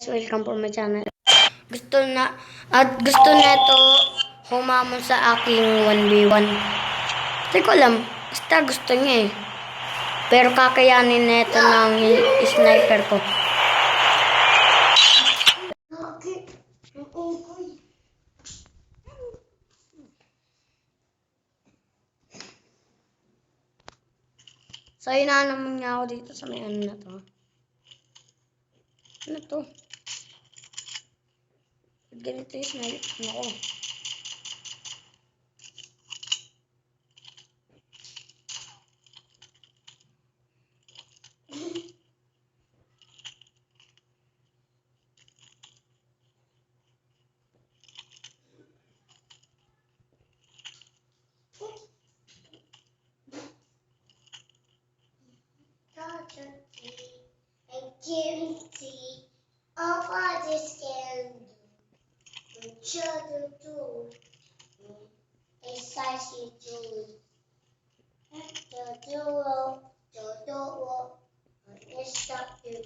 welcome for my channel. Gusto na ito humamon sa aking 1v1. Hindi ko alam, basta gusto niya eh. Pero kakayanin na ito ng sniper ko. So, naman niya ako dito sa may ano na to. Ano to? Ganito yung sniper ko. Activity of artists can do each other too. Exciting too. Jojo, let's stop you.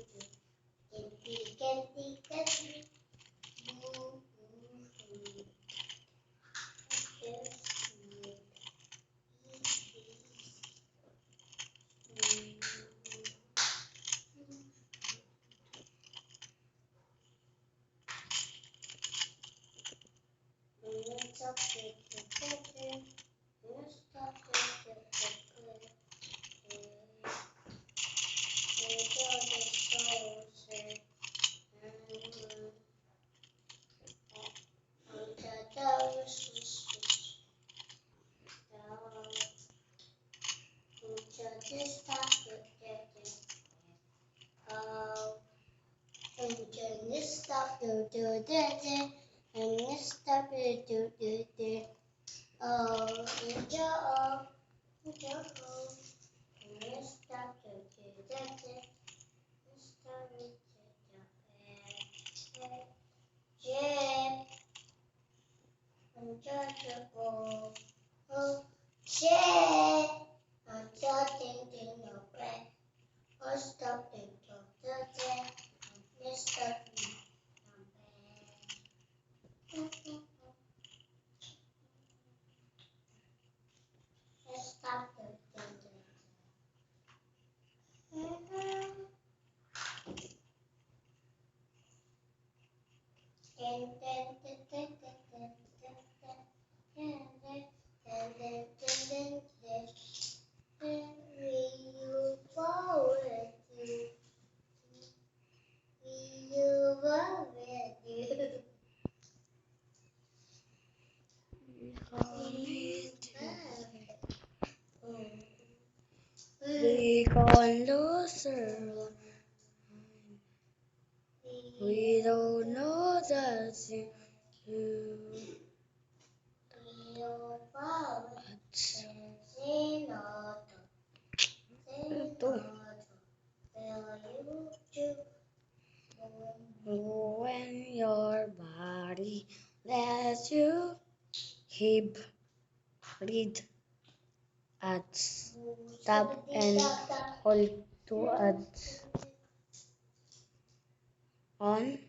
Candy. Become loser. We don't know that you. When your body lets you read ads. Tap and hold to ads on.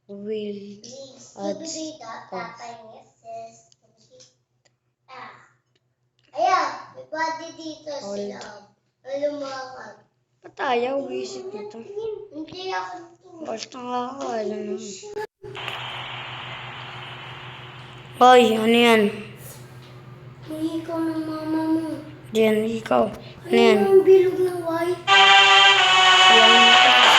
Will ads pause. Ayan, may pwede dito Hold. sila. Lumakad. Ba't ayaw? Visit nito. Hindi ako ito. Basta nga ako, alam naman. Hoy, ano yan? Hindi ikaw ng mama mo. Diyan, ikaw. Ano yan? Ang bilog na white. Yan.